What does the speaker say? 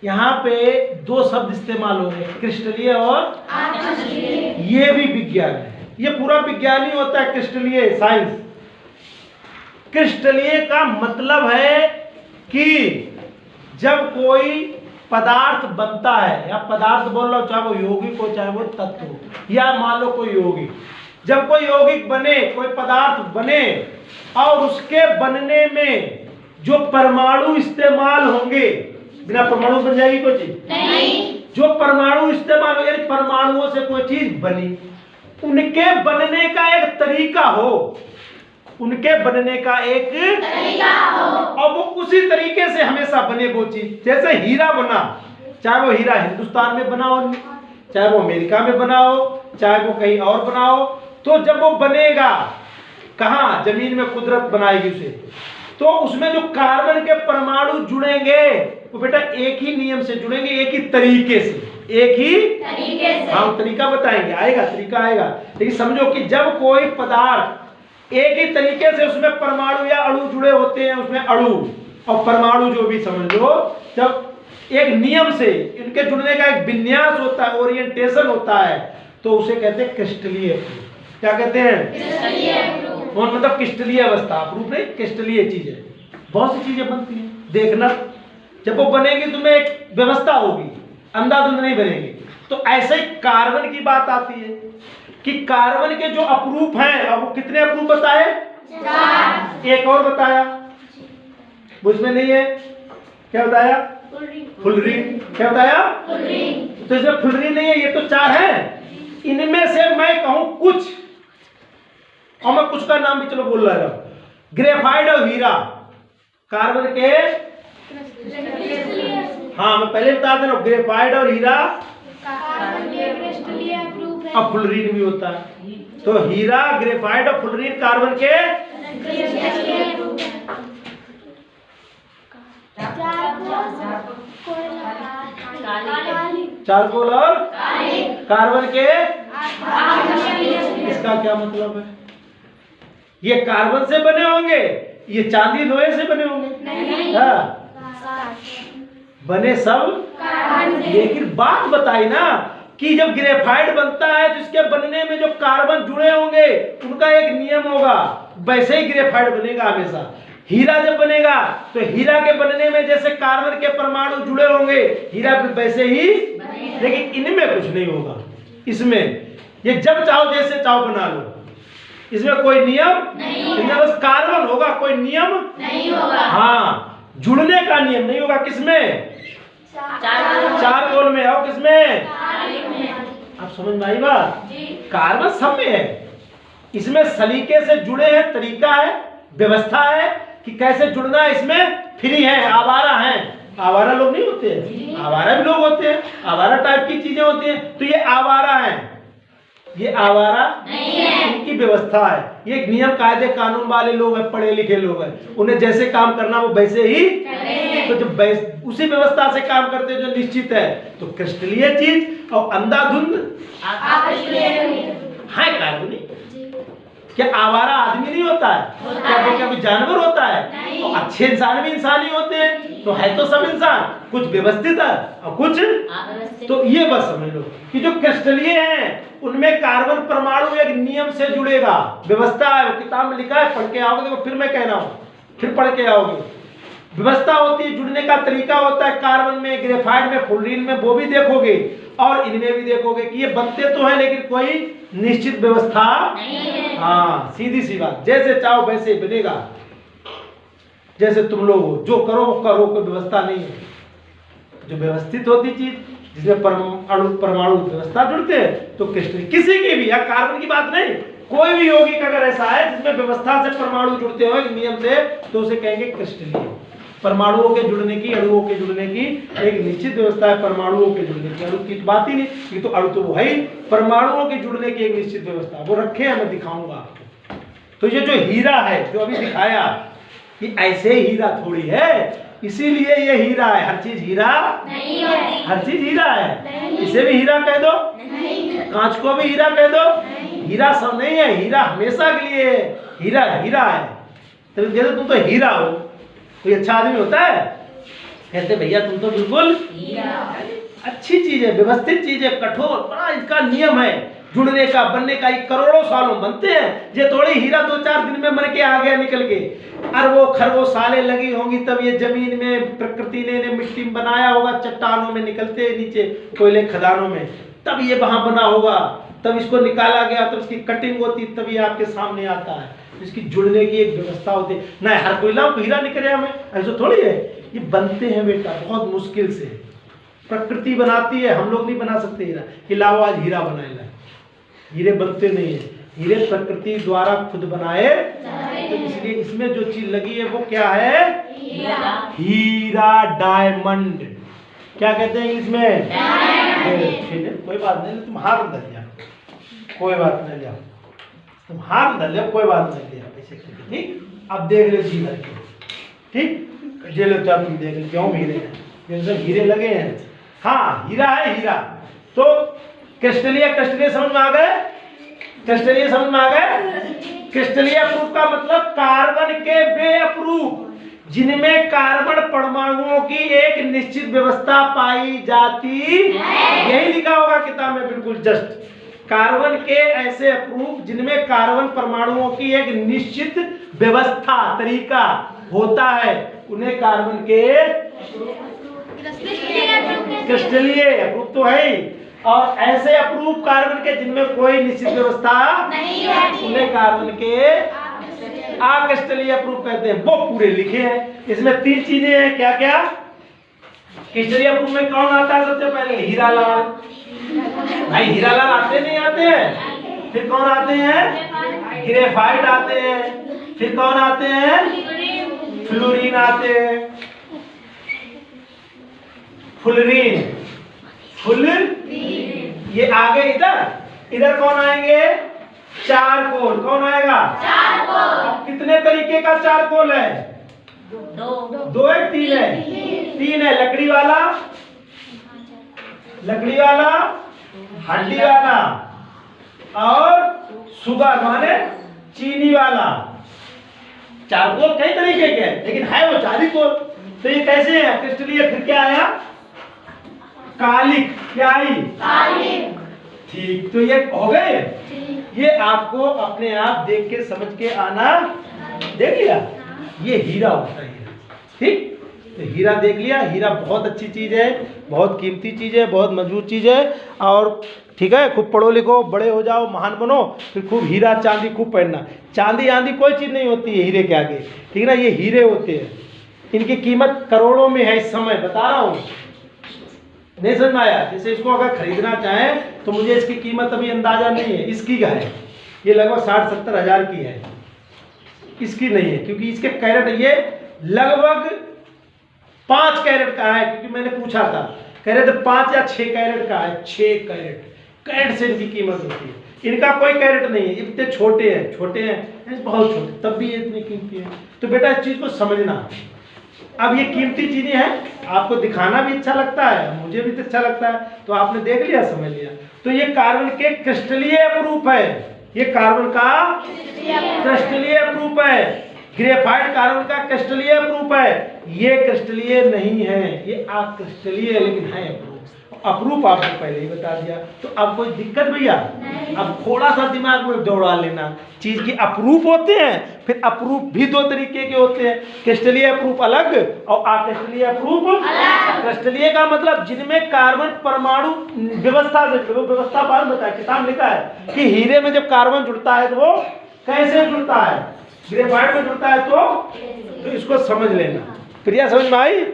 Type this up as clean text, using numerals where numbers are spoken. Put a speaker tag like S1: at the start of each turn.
S1: यहाँ पे दो शब्द इस्तेमाल हो रहे हैं, क्रिस्टलीय और ये भी विज्ञान है। ये पूरा विज्ञान ही होता है क्रिस्टलीय साइंस। क्रिस्टलीय का मतलब है कि जब कोई पदार्थ बनता है, या पदार्थ बोल लो, चाहे वो यौगिक हो चाहे वो तत्व हो, या मान लो कोई यौगिक, जब कोई यौगिक बने, कोई पदार्थ बने और उसके बनने में जो परमाणु इस्तेमाल होंगे, बिना परमाणु बन जाएगी कोई चीज नहीं। जो परमाणु इस्तेमाल हो, यानी परमाणुओं से कोई चीज बनी, उनके बनने का एक तरीका हो, उनके बनने का एक तरीका हो, और वो उसी तरीके से हमेशा बने वो चीज। जैसे हीरा बना, चाहे वो हीरा हिंदुस्तान में बना हो, चाहे वो अमेरिका में बना हो, चाहे वो कहीं और बना हो, तो जब वो बनेगा कहाँ, जमीन में कुदरत बनाएगी उसे, तो उसमें जो कार्बन के परमाणु जुड़ेंगे वो बेटा एक ही नियम से जुड़ेंगे, एक ही तरीके से, एक ही तरीके से। हाँ, तरीका बताएंगे, आएगा तरीका आएगा। लेकिन समझो कि जब कोई पदार्थ एक ही तरीके से उसमें परमाणु या अणु जुड़े होते हैं, उसमें अणु और परमाणु जो भी समझ लो, जब एक नियम से इनके जुड़ने का एक विन्यास होता है, ओरिएंटेशन होता है, तो उसे कहते हैं क्रिस्टलीय। क्या कहते हैं? क्रिस्टलीय। मतलब क्रिस्टलीय अवस्था, अप्रूप नहीं, क्रिस्टलीय चीज है। बहुत सी चीजें बनती हैं, देखना जब वो बनेगी तुम्हें एक व्यवस्था होगी, अंधाधुंध नहीं बनेगी। तो ऐसे ही कार्बन की बात आती है कि कार्बन के जो अपरूप हैं, अब वो कितने अपरूप बताए? 4। एक और बताया, उसमें नहीं है, क्या बताया? फुलरिन। क्या बताया? फुलरिन। तो इसमें फुलरिन नहीं है, ये तो 4 है। इनमें से मैं कहूं कुछ, और मैं कुछ का नाम भी चलो बोल रहा हूं, ग्रेफाइट और हीरा कार्बन के, हाँ मैं पहले बता दे रहा हूं, ग्रेफाइट और हीरा और फुलरिन भी होता है। तो हीरा, ग्रेफाइट और फुलरिन कार्बन के चारकोल और कार्बन के, इसका क्या मतलब है? ये कार्बन से बने होंगे, ये चांदी लोहे से बने होंगे? नहीं। बने सब कार्बन से। लेकिन बात बताई ना कि जब ग्रेफाइट बनता है तो इसके बनने में जो कार्बन जुड़े होंगे उनका एक नियम होगा, वैसे ही ग्रेफाइट बनेगा हमेशा। हीरा जब बनेगा तो हीरा के बनने में जैसे कार्बन के परमाणु जुड़े होंगे, हीरा भी वैसे ही, लेकिन इनमें कुछ नहीं होगा। इसमें ये जब चाहो जैसे चाहो बना लो, इसमें कोई नियम नहीं, इनमें बस कार्बन होगा, कोई नियम नहीं होगा। हाँ, जुड़ने का नियम नहीं होगा। किसमें? चारकोल में। और किसमें? आप समझ में आई बात? कार्बन सब में है, इसमें सलीके से जुड़े हैं, तरीका है, व्यवस्था है कि कैसे जुड़ना है। इसमें फ्री है, आवारा है। आवारा लोग नहीं होते हैं, आवारा भी लोग होते हैं, आवारा टाइप की चीजें होती हैं। तो ये आवारा है, ये आवारा नहीं है, इनकी व्यवस्था है। ये नियम कायदे कानून वाले लोग हैं, पढ़े लिखे लोग हैं, उन्हें जैसे काम करना वो वैसे ही करेंगे। तो जब उसी व्यवस्था से काम करते हैं जो निश्चित है, तो क्रिस्टलीय चीज और अंधाधुंध है कार्बनिक। क्या आवारा आदमी नहीं होता है? क्या कभी जानवर होता है? और अच्छे इंसान भी इंसान ही होते हैं। तो है तो सब इंसान, कुछ व्यवस्थित है और कुछ, तो ये बस समझ लो कि जो क्रिस्टलीय हैं उनमें कार्बन परमाणु एक नियम से जुड़ेगा, व्यवस्था है। वो किताब में लिखा है, पढ़ के आओगे तो फिर मैं कह रहा हूँ, फिर पढ़ के आओगे। व्यवस्था होती है, जुड़ने का तरीका होता है। कार्बन में, ग्रेफाइट में, फुलरिन में, वो भी देखोगे और इनमें भी देखोगे कि ये बनते तो है लेकिन कोई निश्चित व्यवस्था नहीं है। हाँ, सीधी सी बात, जैसे चाहो वैसे बनेगा। जैसे तुम लोग हो, जो करो वो करो, कोई व्यवस्था नहीं है। जो व्यवस्थित होती चीज, जिसमें परमाणु व्यवस्था जुड़ते हैं, तो क्रिस्टल किसी की भी, या कार्बन की बात नहीं, कोई भी यौगिक अगर ऐसा है जिसमें व्यवस्था से परमाणु जुड़ते हो नियम से, तो उसे कहेंगे क्रिस्टलीय। परमाणुओं के जुड़ने की, अणुओं के जुड़ने की एक निश्चित व्यवस्था है। परमाणुओं के जुड़ने की, अणु की बात ही नहीं, ये तो अणु तो वो है ही, परमाणुओं के जुड़ने की एक निश्चित व्यवस्था, वो रखे हैं, मैं दिखाऊंगा आपको। तो ये जो हीरा है जो अभी दिखाया, ये ऐसे ही हीरा थोड़ी है, इसीलिए ये हीरा है। हर चीज हीरा नहीं है, हर चीज हीरा है। इसे भी हीरा कह दो, कांच को भी हीरा कह दो, हीरा सब नहीं है, हीरा हमेशा के लिए हीरा हीरा है। तो तुम तो हीरा हो, कोई अच्छा आदमी होता है? कहते भैया तुम तो बिल्कुल अच्छी चीज है, व्यवस्थित चीज है, कठोर, बड़ा इसका नियम है जुड़ने का, बनने का। ये करोड़ों सालों बनते हैं, ये थोड़ी हीरा 2-4 दिन में बन के आ गया निकल के। अरबों खरबों सालें लगी होंगी तब ये जमीन में प्रकृति ने मिट्टी में बनाया होगा, चट्टानों में निकलते नीचे कोयले खदानों में, तब ये वहां बना होगा, तब इसको निकाला गया, तब इसकी कटिंग होती, तब ये आपके सामने आता है। इसकी जुड़ने की एक व्यवस्था होती है ना। हर कोयला को हीरा निकल रहा हमें, ऐसा थोड़ी है। ये बनते हैं बेटा बहुत मुश्किल से, प्रकृति बनाती है, हम लोग नहीं बना सकते हीरा। हिलाओ आज हीरा बनाएगा, हीरे बनते नहीं है, हीरे प्रकृति द्वारा खुद बनाए। तो इसलिए इसमें जो चीज लगी है वो क्या है? हीरा डायमंड। क्या कहते हैं इंग्लिश में? डायमंड। कोई बात नहीं, तुम हार धर लिया, कोई बात नहीं लिया, तुम हार धर लिया, कोई बात नहीं लिया, ऐसे ठीक। अब देख लो जी करके, ठीक, जे लो चार तुम देख लो क्यों हीरे हैं, सब हीरे लगे हैं। हाँ हीरा है, हीरा। तो क्रिस्टलीय, क्रिस्टलीय समझ में आ गए? क्रिस्टलीय समझ में आ गए? क्रिस्टलीय अप्रूप का मतलब कार्बन के वे अप्रूप जिनमें कार्बन परमाणुओं की एक निश्चित व्यवस्था पाई जाती, यही लिखा होगा किताब में बिल्कुल जस्ट। कार्बन के ऐसे अप्रूप जिनमें कार्बन परमाणुओं की एक निश्चित व्यवस्था, तरीका होता है, उन्हें कार्बन के क्रिस्टलीय अप्रूप तो है ही। और ऐसे अप्रूप कार्बन के जिनमें कोई निश्चित व्यवस्था नहीं है, उन्हें कार्बन के अक्रिस्टलीय अप्रूप कहते हैं। वो पूरे लिखे हैं। इसमें 3 चीजें हैं, क्या क्या? क्रिस्टलीय अप्रूप में कौन आता है सबसे पहले? हीरालाल। भाई हीरालाल आते नहीं आते हैं? फिर कौन आते हैं? ग्रेफाइट आते हैं। फिर कौन आते हैं? फ्लोरीन आते हैं, फुलरीन, ये आगे इधर कौन आएंगे? चारकोल। कौन आएगा? चारकोल। अब कितने तरीके का चारकोल है? 2 है, 3 है? 3 है। लकड़ी वाला, हड्डी वाला और शुगर माने चीनी वाला। चारकोल कई तरीके के हैं, लेकिन है वो चारकोल। तो ये कैसे है? क्रिस्टलीय। फिर क्या आया? कालिक। क्या आई? कालिक। ठीक, तो ये हो गए। ये आपको अपने आप देख के समझ के आना। देख लिया, ये हीरा होता है, ठीक। तो हीरा देख लिया। हीरा बहुत अच्छी चीज है, बहुत कीमती चीज है, बहुत मजबूत चीज है। और ठीक है, खूब पढ़ो लिखो, बड़े हो जाओ, महान बनो, फिर खूब हीरा चांदी खूब पहनना। चांदी आंदी कोई चीज नहीं होती है हीरे के आगे, ठीक ना। ये हीरे होते हैं, इनकी कीमत करोड़ों में है इस समय, बता रहा हूँ। नहीं समझ में आया? जैसे इसको अगर खरीदना चाहें तो मुझे इसकी कीमत अभी अंदाजा नहीं है, इसकी का है, ये लगभग 60-70 हज़ार की है, इसकी नहीं है, क्योंकि इसके कैरेट ये लगभग 5 कैरेट का है, क्योंकि मैंने पूछा था, कह रहे थे 5 या 6 कैरेट का है। 6 कैरेट से इनकी कीमत होती है। इनका कोई कैरेट नहीं है, इतने छोटे हैं बहुत छोटे, तब भी ये इतनी कीमती है। तो बेटा इस चीज को समझना। अब ये कीमती चीजें हैं, आपको दिखाना भी अच्छा लगता है, मुझे भी अच्छा लगता है, तो आपने देख लिया, समझ लिया। तो ये कार्बन के क्रिस्टलीय अप्रूप है, ये कार्बन का क्रिस्टलीय अप्रूप है। ग्रेफाइट कार्बन का क्रिस्टलीय अप्रूप है, ये क्रिस्टलीय नहीं है, ये अक्रिस्टलीय है, लेकिन है अप्रूप। अप्रूप आपको पहले ही बता दिया, तो अब कोई दिक्कत भैया? अब थोड़ा सा दिमाग में दौड़ा लेना, चीज की अप्रूप होते हैं, फिर अप्रूप भी 2 तरीके के होते हैं, क्रिस्टलीय अप्रूप अलग और अक्रिस्टलीय अप्रूप अलग। क्रिस्टलीय का मतलब जिनमें कार्बन परमाणु व्यवस्था पालन बताया, किताब लिखा है कि हीरे में जब कार्बन जुड़ता है तो वो कैसे जुड़ता है, ग्रेफाइट में जुड़ता है तो इसको समझ लेना। प्रिया समझ में आई?